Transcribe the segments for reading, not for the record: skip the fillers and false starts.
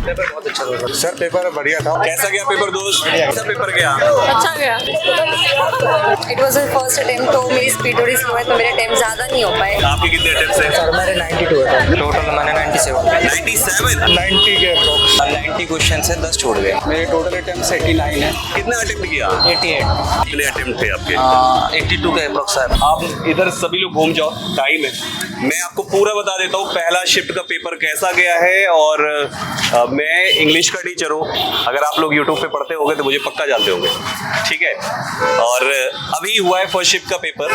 Paper बहुत अच्छा था सर, पेपर बढ़िया था। कैसा गया पेपर दोस्त? कैसा पेपर गया? अच्छा गया। इट वॉज फर्स्ट अटेम्प्ट, तो मेरी स्पीड थोड़ी स्लो है, तो मेरे अटेम्प्ट ज़्यादा नहीं हो पाए। आपके कितने अटेम्प्ट हैं? सर मेरे 92 है टोटल, मैंने 97 97? 90 के अप्रोक्स। 90 क्वेश्चन से 10 छोड़ गए। मेरे टोटल अटेम्प्ट 89 है। कितना अटेम्प्ट किया? 88 कितने अटेम्प्ट थे आपके? 82 के अप्रोक्स है। आप इधर सभी लोग घूम जाओ, टाइम है। मैं आपको पूरा बता देता हूँ पहला शिफ्ट का पेपर कैसा गया है। और मैं इंग्लिश का टीचर हूँ, अगर आप लोग यूट्यूब पे पढ़ते होंगे तो मुझे पक्का जानते होंगे, ठीक है। और अभी हुआ है फर्स्ट शिफ्ट का पेपर।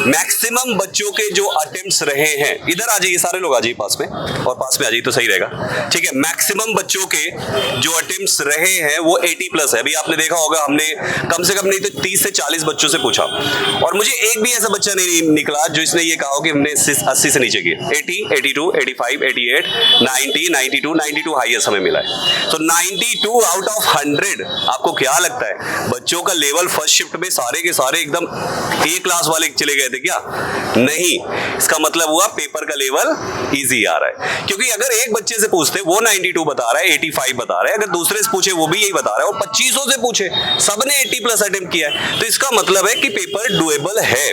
मैक्सिमम बच्चों के जो अटेम्प्ट्स रहे हैं, इधर आ जाइए सारे लोग, आ जाइए पास में, और पास में आ जाइए तो सही रहेगा, ठीक है। मैक्सिमम बच्चों के जो अटेम्प्ट्स रहे हैं वो 80 प्लस है। अभी आपने देखा होगा, हमने कम से कम नहीं तो 30 से 40 बच्चों से पूछा, और मुझे एक भी ऐसा बच्चा नहीं निकला जो इसने ये कहा हो कि हमने 80 से नीचे किए। 80, 82, 85, 88, 90, 92, 92 हाईएस्ट हमें मिला है। तो 92 आउट ऑफ 100। आपको क्या लगता है बच्चों का लेवल फर्स्ट शिफ्ट में सारे के सारे एकदम ए क्लास वाले चले गए थे क्या? नहीं, इसका मतलब हुआ पेपर का लेवल इजी आ रहा है। क्योंकि अगर एक बच्चे से पूछते वो 92 बता रहा है, 85 बता रहा है, अगर दूसरे से पूछे वो भी यही बता रहा है, और 2500 से पूछे सबने 80 प्लस अटेम्प्ट किया है, तो इसका मतलब है कि पेपर डुएबल है।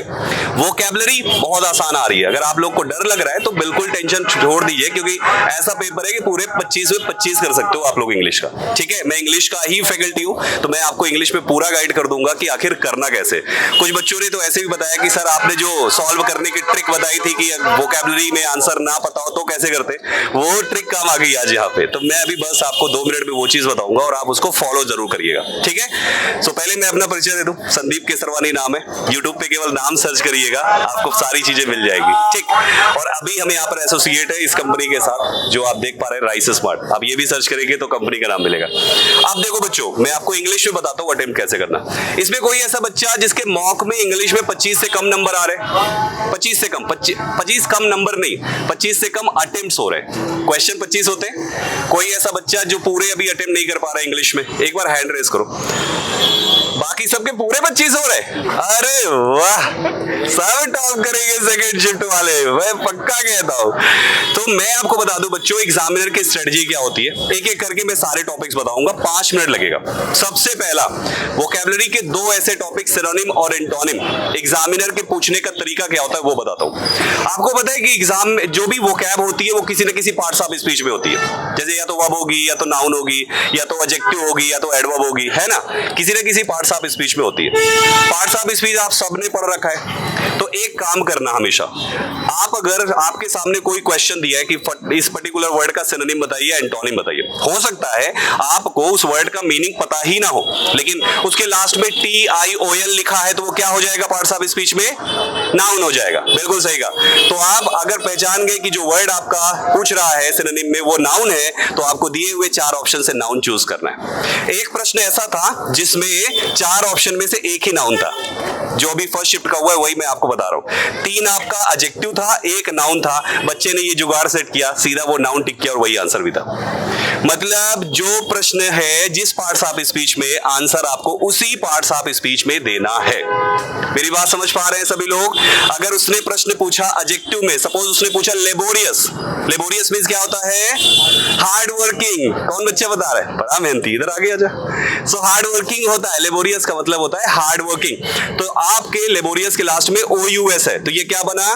वोकैबुलरी बहुत आसान आ रही है। अगर आप लोग को डर लग रहा है तो बिल्कुल टेंशन छोड़ दीजिए, क्योंकि ऐसा पेपर है कि पूरे 25 में 25 कर सकते हो आप लोग इंग्लिश का, ठीक है। मैं इंग्लिश का ही फैकल्टी हूँ, तो मैं आपको इंग्लिश में पूरा गाइड कर दूंगा कि आखिर करना कैसे। कुछ बच्चों ने तो ऐसे भी बताया कि सर आपने जो सॉल्व करने की ट्रिक बताई थी कि वोकैबुलरी में आंसर ना पता हो तो कैसे करते, वो ट्रिक काम आ गई आज यहाँ पे। तो मैं अभी बस आपको 2 मिनट में वो चीज बताऊंगा और आप उसको फॉलो जरूर करिएगा, ठीक है। सो पहले मैं अपना परिचय दे दूं। संदीप केसरवानी नाम है। यूट्यूब पे केवल नाम सर्च करिएगा, आपको सारी चीजें मिल जाएगी, ठीक। और अभी हम यहाँ पर एसोसिएट है इस कंपनी के साथ, जो आप देख पा रहे हैं, राइस स्मार्ट। आप ये भी सर्च करेंगे तो कंपनी का नाम मिलेगा। आप देखो बच्चों, मैं आपको इंग्लिश में बताता हूँ अटेम्प्ट कैसे करना। इसमें कोई ऐसा बच्चा जिसके मॉक में इंग्लिश में 25 से कम नंबर आ रहे, 25 से कम, 25 कम नंबर नहीं, 25 से कम अटेम्प्ट्स हो रहे हैं। क्वेश्चन 25 होते हैं। कोई ऐसा बच्चा जो पूरे अभी अटेम्प्ट नहीं कर पा रहा है इंग्लिश में, एक बार हैंड रेज करो। बाकी सबके पूरे 25 हो रहे। अरे वाह, सब टॉप करेंगे सेकंड शिफ्ट वाले, मैं पक्का कहता हूं। तो मैं आपको बता दूं बच्चों, एग्जामिनर की स्ट्रेटजी क्या होती है, एक एक करके मैं सारे टॉपिक्स बताऊंगा, 5 मिनट लगेगा। सबसे पहला, वोकैबुलरी के 2 ऐसे टॉपिक, सिनोनिम और एंटोनिम, एग्जामिनर के पूछने का तरीका क्या होता है वो बताता हूं। आपको पता है कि एग्जाम में जो भी वोकैब होती है वो किसी न किसी पार्ट्स ऑफ स्पीच में होती है। जैसे या तो वर्ब होगी, या तो नाउन होगी, या तो एडजेक्टिव होगी, या तो एडवर्ब होगी, है ना। किसी न किसी पार्ट्स ऑफ स्पीच में होती है। पार्ट्स ऑफ स्पीच आप सबने पढ़ रखा है। तो एक काम करना हमेशा, आप अगर आपके सामने कोई क्वेश्चन दिया है कि इस पर्टिकुलर वर्ड का सिनोनिम बताइए, एंटोनिम बताइए, हो सकता है आपको उस वर्ड का मीनिंग पता ही ना हो, लेकिन उसके लास्ट में TION लिखा है तो वो क्या हो जाएगा पार्ट्स ऑफ स्पीच में? नाउन हो जाएगा। बिल्कुल सही कहा। तो आप अगर पहचान गए कि जो वर्ड आपका पूछ रहा है सिनोनिम में वो नाउन है, तो आपको दिए हुए 4 ऑप्शन से नाउन चूज करना है। एक प्रश्न ऐसा था जिसमें 4 ऑप्शन में से एक ही नाउन था, जो अभी फर्स्ट शिफ्ट का हुआ है वही मैं आपको बता रहा हूं। 3 आपका एडजेक्टिव था, 1 नाउन था। बच्चे ने ये जुगाड़ सेट किया, सीधा वो नाउन टिक किया और वही आंसर भी था। मतलब जो प्रश्न है जिस पार्ट्स ऑफ स्पीच में, आंसर आपको उसी पार्ट्स ऑफ स्पीच में देना है। मेरी बात समझ पा रहे हैं सभी लोग? अगर उसने प्रश्न पूछा एडजेक्टिव में, सपोज उसने पूछा लेबोरियस, लेबोरियस मींस क्या होता है? Hard working. कौन बच्चा बता रहा है? बड़ा मेहनती, इधर आगे आजा। सो हार्ड वर्किंग होता है, लेबोरियस का मतलब होता है हार्ड वर्किंग। तो आपके लेबोरियस के लास्ट में OUS है, तो ये क्या बना?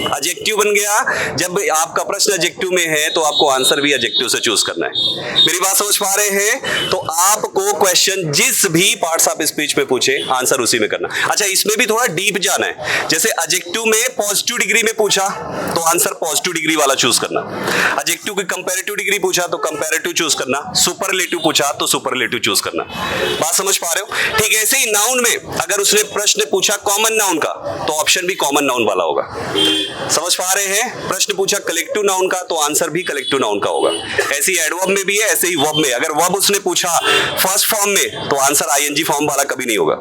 एडजेक्टिव बन गया। जब आपका प्रश्न एडजेक्टिव में है तो आपको आंसर भी एडजेक्टिव से चूज करना है। मेरी बात समझ पा रहे हैं? तो आपको क्वेश्चन जिस भी पार्ट्स ऑफ स्पीच में पूछे, आंसर उसी में करना। अच्छा, इसमें भी थोड़ा डीप जाना है। जैसे एडजेक्टिव में पॉजिटिव डिग्री में पूछा तो आंसर पॉजिटिव डिग्री वाला चूज करना। एडजेक्टिव की कंपैरेटिव डिग्री पूछा तो कंपैरेटिव चूज करना। सुपरलेटिव पूछा तो सुपरलेटिव चूज करना। बात समझ पा रहे हो? ठीक है। ऐसे ही नाउन में अगर उसने प्रश्न पूछा कॉमन नाउन का, तो ऑप्शन भी कॉमन नाउन वाला होगा। समझ पा रहे हैं? प्रश्न पूछा कलेक्टिव नाउन का, तो आंसर भी कलेक्टिव नाउन का होगा। ऐसे ही एडवर्ब में भी है, ऐसे ही वर्ब में। अगर वर्ब उसने पूछा फर्स्ट फॉर्म में, तो आंसर ING फॉर्म वाला कभी नहीं होगा।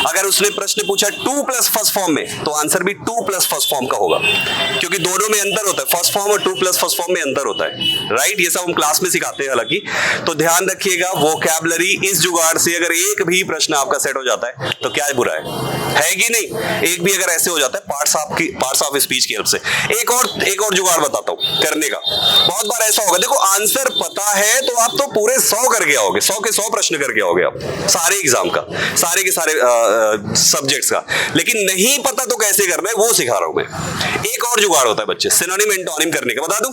अगर उसने प्रश्न पूछा 2 प्लस फर्स्ट फॉर्म में, तो आंसर भी 2 प्लस फर्स्ट फॉर्म का होगा, क्योंकि दोनों में अंतर होता है। फर्स्ट फॉर्म और 2 प्लस फर्स्ट फॉर्म में अंतर होता है, राइट। ये सब हम क्लास में सिखाते हैं हालांकि। तो ध्यान रखिएगा, वोकैबुलरी इस जुगाड़ से अगर एक भी प्रश्न आपका सेट हो जाता है तो क्या बुरा है? है कि नहीं? एक भी अगर ऐसे हो जाता है पार्ट्स ऑफ स्पीच की हेल्प से। एक और जुगाड़ बताता हूँ करने का। बहुत बार ऐसा होगा, देखो आंसर पता है तो आप तो पूरे 100 करके आओगे, 100 के 100 प्रश्न करके आओगे आप सारे एग्जाम का, सारे के सारे सब्जेक्ट्स का, लेकिन नहीं पता तो कैसे करना है वो सिखा रहा हूं मैं। एक और जुगाड़ होता है बच्चे सिनोनिम एंटोनिम करने का, बता दूं?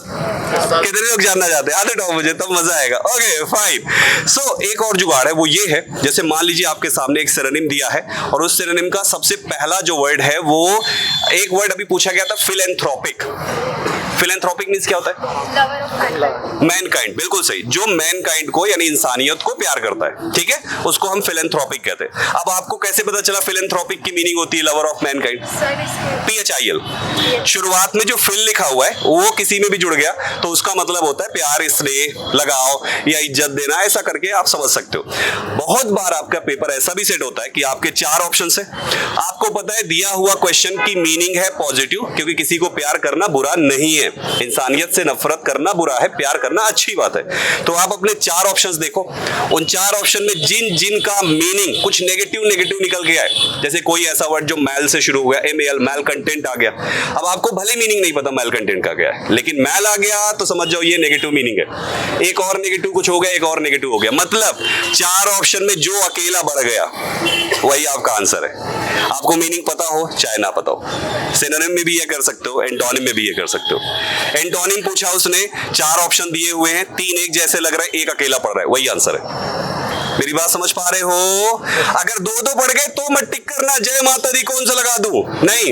कितने लोग जानना चाहते हैं? आते मुझे तब मजा आएगा। Okay fine. सो एक और जुगाड़ है वो ये है, जैसे मान लीजिए आपके सामने एक सिनोनिम दिया है और उस सिनोनिम का सबसे पहला जो वर्ड है वो एक वर्ड अभी पूछा गया था फिलैंथ्रोपिक। फिलैंथ्रोपिक मींस क्या होता है? मैनकाइंड। बिल्कुल सही, जो मैनकाइंड को यानी इंसानियत को प्यार करता है, ठीक है, उसको हम फिलैंथ्रोपिक कहते हैं। अब आपको कैसे पता चला फिलैंथ्रोपिक की मीनिंग होती है लवर ऑफ मैनकाइंड? PHIL। शुरुआत में जो फिल लिखा हुआ है वो किसी में भी जुड़ गया तो उसका मतलब होता है प्यार, स्नेह, लगाव या इज्जत देना, ऐसा करके आप समझ सकते हो। बहुत बार आपका पेपर ऐसा भी सेट होता है कि आपके 4 ऑप्शन है, आपको पता है दिया हुआ क्वेश्चन की मीनिंग है पॉजिटिव, क्योंकि किसी को प्यार करना बुरा नहीं है, इंसानियत से नफरत करना बुरा है, प्यार करना अच्छी बात है। तो आप अपने 4 ऑप्शंस देखो, उन 4 ऑप्शन में जिन जिन का मीनिंग कुछ नेगेटिव निकल गया है, जैसे कोई ऐसा वर्ड जो मैल से शुरू हो गया, MAL, मैल कंटेंट आ गया। अब आपको भले मीनिंग नहीं पता मैल कंटेंट का क्या है, लेकिन मैल आ गया तो समझ जाओ ये नेगेटिव मीनिंग है। एक और नेगेटिव कुछ हो गया, एक और नेगेटिव हो गया, मतलब 4 ऑप्शन में जो अकेला बढ़ गया वही आपका आंसर है। आपको मीनिंग पता हो चाहे ना पता हो। सिनोनिम में भी ये कर सकते हो, एंटोनिम में भी ये कर सकते हो। एंटोनिम पूछा उसने, 4 ऑप्शन दिए हुए हैं, 3 एक जैसे लग रहा है, एक अकेला पड़ रहा है, वही आंसर है। मेरी बात समझ पा रहे हो? अगर 2 पड़ गए तो मत टिक करना जय माता दी कौन सा लगा दूं, नहीं,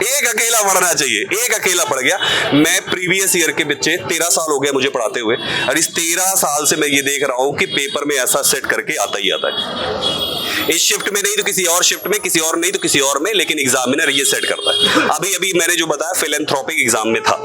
एक अकेला पढ़ना चाहिए। एक अकेला पड़ गया। मैं प्रीवियस ईयर के बच्चे 13 साल हो गए मुझे पढ़ाते हुए, और इस 13 साल से मैं ये देख रहा हूं कि पेपर में ऐसा सेट करके आता ही आता है। इस शिफ्ट में नहीं तो किसी और शिफ्ट में, किसी और नहीं तो किसी और में, लेकिन एग्जामिनर ये सेट करता है। अभी मैंने जो बताया फिलैंथ्रोपिक एग्जाम में था,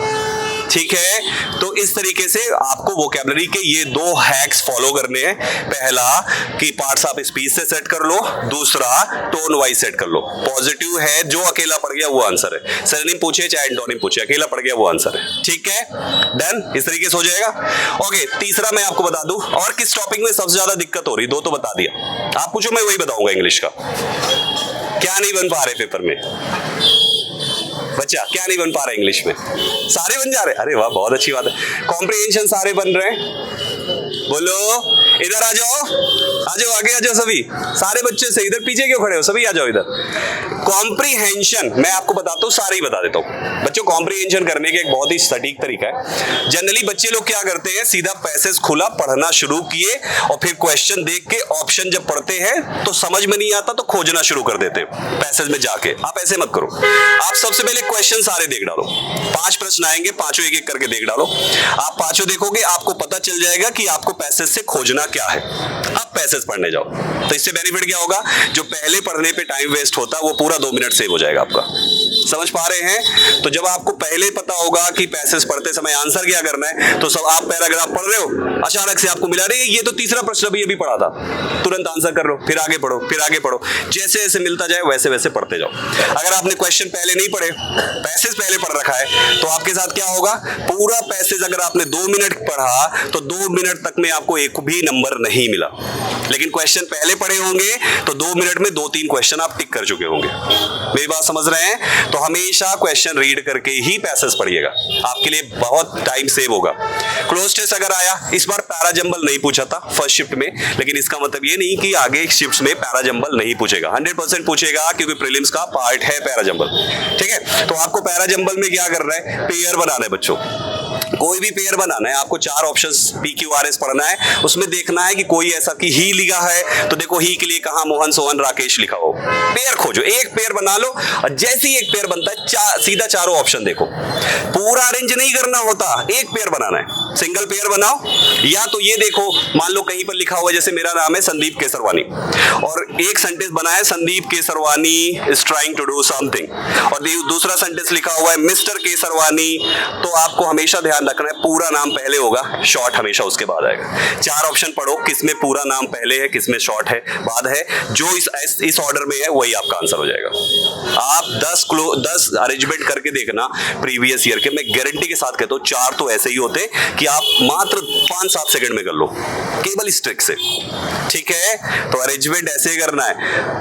ठीक है। तो इस तरीके से आपको वोकैबुलरी के ये 2 हैक्स फॉलो करने हैं। पहला कि पार्ट्स ऑफ स्पीच से सेट कर लो, दूसरा टोन वाइज सेट कर लो। पॉजिटिव है, जो अकेला पड़ गया वो आंसर है। सिनोनिम पूछे चाहे एंटोनिम पूछे, अकेला पड़ गया वो आंसर है, ठीक है, डन। इस तरीके से हो जाएगा। ओके, तीसरा मैं आपको बता दूं, और किस टॉपिक में सबसे ज्यादा दिक्कत हो रही, 2 तो बता दिया, आप पूछो मैं वही बताऊंगा। इंग्लिश का क्या नहीं बन पा रहे पेपर में बच्चा, क्या नहीं बन पा रहा इंग्लिश में? सारे बन जा रहे, अरे वाह बहुत अच्छी बात है। कॉम्प्रिहेंशन सारे बन रहे हैं, बोलो इधर आ जाओ, आगे आ जाओ सभी, सारे बच्चे से। इधर पीछे क्यों खड़े हो, सभी आ जाओ इधर। कॉम्प्रिहेंशन मैं आपको बताता हूँ, सारे ही बता देता हूँ बच्चों। कॉम्प्रिहेंशन करने के एक बहुत ही सटीक तरीका है। जनरली बच्चे लोग क्या करते हैं, सीधा पैसेज खुला पढ़ना शुरू किए और फिर क्वेश्चन देख के ऑप्शन जब पढ़ते हैं तो समझ में नहीं आता तो खोजना शुरू कर देते हैं पैसेज में जाके। आप ऐसे मत करो, आप सबसे पहले क्वेश्चन सारे देख डालो। 5 प्रश्न आएंगे, पांचों एक एक करके देख डालो। आप पांचों देखोगे, आपको पता चल जाएगा कि आपको पैसेज से खोजना क्या है। अब पैसेज पढ़ने जाओ, तो इससे बेनिफिट क्या होगा, जो पहले पढ़ने पे टाइम वेस्ट होता है वो पूरा 2 मिनट सेव हो जाएगा आपका। समझ पा रहे हैं? तो जब आपको पहले पता होगा कि पैसेज पढ़ते समय आंसर क्या करना है, तो सब आप पैराग्राफ पढ़ रहे हो, अचानक से आपको मिला, रही ये तो तीसरा प्रश्न भी अभी पढ़ा था, तुरंत आंसर कर लो, फिर आगे पढ़ो, फिर आगे पढ़ो। जैसे जैसे मिलता जाए वैसे वैसे पढ़ते जाओ। अगर आपने क्वेश्चन पहले नहीं पढ़े, पैसेज पहले पढ़ रखा है, तो आपके साथ क्या होगा, पूरा पैसेज अगर आपने 2 मिनट पढ़ा तो 2 मिनट तक में आपको एक भी नंबर नहीं मिला। लेकिन क्वेश्चन पहले पढ़े होंगे तो 2 मिनट में 2-3 क्वेश्चन आप टिक कर चुके होंगे। मेरी बात समझ रहे हैं? तो हमेशा क्वेश्चन रीड करके ही पैसेज पढ़िएगा, आपके लिए बहुत टाइम सेव होगा। क्लोज टेस्ट अगर आया, इस बार पैराजंबल नहीं पूछा था फर्स्ट शिफ्ट में, लेकिन इसका मतलब ये नहीं कि आगे शिफ्ट्स में पैराजंबल नहीं पूछेगा, 100% पूछेगा, क्योंकि प्रीलिम्स का पार्ट है पैराजंबल, ठीक है। तो आपको पैराजंबल में क्या करना है, पेयर बनाना है बच्चों। कोई भी पेयर बनाना है, आपको 4 ऑप्शंस PQRS पढ़ना है, उसमें देखना है कि कोई ऐसा कि ही लिखा है तो देखो ही के लिए कहां मोहन सोहन राकेश लिखा हो, पेयर खोजो, एक पेयर बना लो, और जैसे ही एक पेयर बनता है सीधा चारों ऑप्शन देखो। पूरा अरेंज नहीं करना होता, एक पेयर बनाना है, सिंगल पेयर बनाओ। या तो ये देखो, मान लो कहीं पर लिखा हुआ है, जैसे मेरा नाम है संदीप केसरवानी, और एक सेंटेंस बनाया Sandeep Kesarwani is trying to do something, और दूसरा सेंटेंस लिखा हुआ है मिस्टर केसरवानी, तो आपको हमेशा ध्यान रखना है पूरा नाम पहले होगा, शॉर्ट हमेशा उसके बाद आएगा। 4 ऑप्शन पढ़ो, किसमें पूरा नाम पहले है, किसमें शॉर्ट है बाद है, जो इस ऑर्डर में है वही आपका आंसर हो जाएगा। आप 10 अरेंजमेंट करके देखना प्रीवियस ईयर के, मैं गारंटी के साथ कहता हूँ 4 तो ऐसे ही होते कि कि आप मात्र 5-7 सेकंड में कर लो, केवल इस ट्रिक से। ठीक है, तो अरेंजमेंट ऐसे करना है।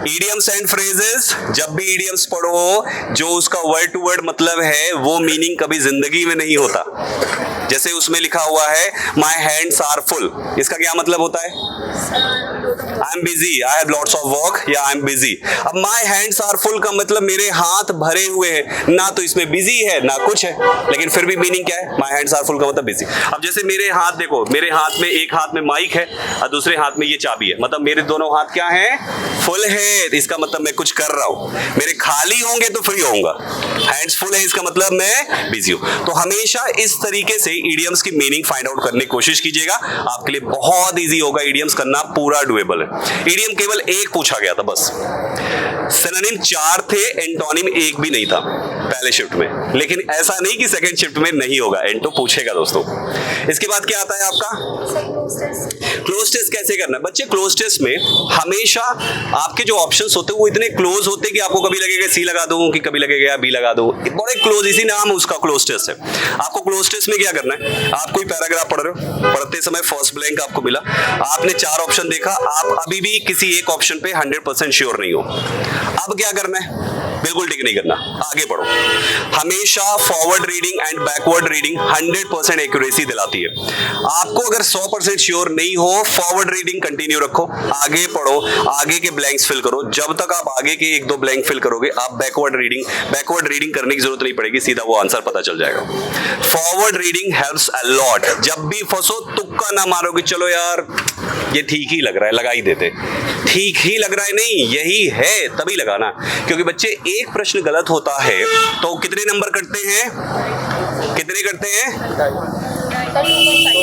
इडियम्स एंड फ्रेजेस, जब भी इडियम्स पढ़ो, जो उसका वर्ड टू वर्ड मतलब है वो मीनिंग कभी जिंदगी में नहीं होता। जैसे उसमें लिखा हुआ है माई हैंड्स आर फुल, इसका क्या मतलब होता है? I am busy, I have lots of work, या आई एम बिजी। अब माई हैंड्स आर फुल का मतलब मेरे हाथ भरे हुए हैं, ना तो इसमें बिजी है ना कुछ है, लेकिन फिर भी मीनिंग क्या है? माई हैंड्स आर फुल का मतलब बिजी। अब जैसे मेरे हाथ देखो, मेरे हाथ में एक हाथ में माइक है और दूसरे हाथ में ये चाबी है, मतलब मेरे दोनों हाथ क्या है? फुल है, इसका मतलब मैं कुछ कर रहा हूं। मेरे खाली होंगे तो फ्री होऊंगा, हैंड्स फुल है इसका मतलब मैं बिजी हूं। तो हमेशा इस तरीके से इडियम्स की मीनिंग फाइंड आउट करने की कोशिश कीजिएगा, आपके लिए बहुत इजी होगा। इडियम्स करना पूरा डुएबल है। इडियम केवल एक पूछा गया था बस, सिनोनिम 4 थे, एंटोनिम एक भी नहीं था पहले शिफ्ट में, लेकिन ऐसा नहीं कि सेकंड शिफ्ट में नहीं होगा, एंटो पूछेगा दोस्तों। इसके बाद क्या आता है आपका? क्लोज टेस्ट कैसे करना है बच्चे? क्लोज टेस्ट में हमेशा आपके जो ऑप्शंस होते हैं वो इतने क्लोज होते हैं कि आपको कभी लगेगा सी लगा दूं, कि कभी लगेगा बी लगा दूं, बड़े क्लोज, इसी नाम उसका क्लोज टेस्ट है। आपको क्लोज टेस्ट में क्या करना है? आप कोई पैराग्राफ पढ़ रहे हो, पढ़ते समय फर्स्ट ब्लैंक आपको मिला, आपने 4 ऑप्शन देखा, आप अभी भी किसी एक ऑप्शन पे 100% श्योर नहीं हो। अब क्या करना है? बिल्कुल टिक नहीं करना, आगे बढ़ो। हमेशा forward reading and backward reading 100% accuracy दिलाती है। आपको अगर 100% श्योर नहीं हो, फॉरवर्ड रीडिंग कंटिन्यू रखो, आगे पढ़ो, आगे के ब्लैंक्स फिल करो। जब तक आप आगे के 1-2 ब्लैंक फिल करोगे, आप बैकवर्ड रीडिंग करने की जरूरत नहीं पड़ेगी, सीधा वो आंसर पता चल जाएगा। Forward reading helps a lot. जब भी फंसो तुक्का ना मारो कि चलो यार ये ठीक ही लग रहा है, लगा ही देते। ठीक ही लग रहा है नहीं, यही है तभी लगाना, क्योंकि बच्चे एक प्रश्न गलत होता है तो कितने नंबर कटते हैं? कितने कटते हैं?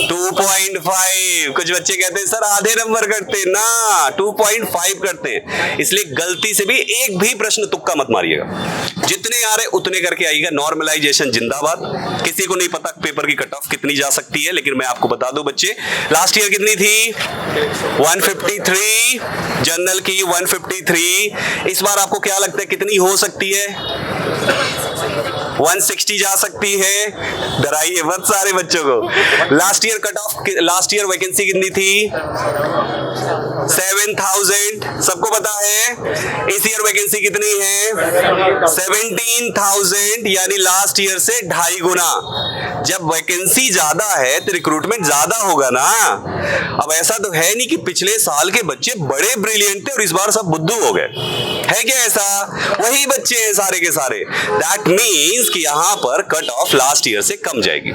2.5। कुछ बच्चे कहते हैं सर आधे नंबर कटते हैं ना, 2.5 करते हैं। इसलिए गलती से भी एक भी प्रश्न तुक्का मत मारिएगा, जितने आ रहे उतने करके आइएगा। नॉर्मलाइजेशन जिंदाबाद। किसी को नहीं पता पेपर की कट ऑफ कितनी जा सकती है, लेकिन मैं आपको बता दूं बच्चे, लास्ट ईयर कितनी थी? 153, जनरल की 153। इस बार आपको क्या लगता है कितनी हो सकती है? 160 जा सकती है। डराइए मत सारे बच्चों को। Last year cut off, last year vacancy कितनी थी? 7000, सबको पता है। इस ईयर वैकेंसी कितनी है? 17000, यानी लास्ट ईयर से 2.5 गुना। जब वैकेंसी ज्यादा है तो रिक्रूटमेंट ज्यादा होगा ना। अब ऐसा तो है नहीं कि पिछले साल के बच्चे बड़े ब्रिलियंट थे और इस बार सब बुद्धू हो गए, है क्या ऐसा? वही बच्चे हैं सारे के सारे। दैट मीन्स कि यहां पर कट ऑफ लास्ट ईयर से कम जाएगी।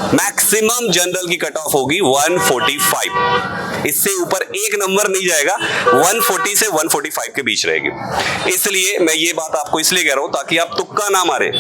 मैक्सिमम जनरल की कट ऑफ होगी 145, इससे ऊपर एक नंबर नहीं जाएगा, 140 से 145 के बीच रहेगी। इसलिए मैं ये बात आपको इसलिए कह रहा हूं ताकि आप तुक्का ना मारे।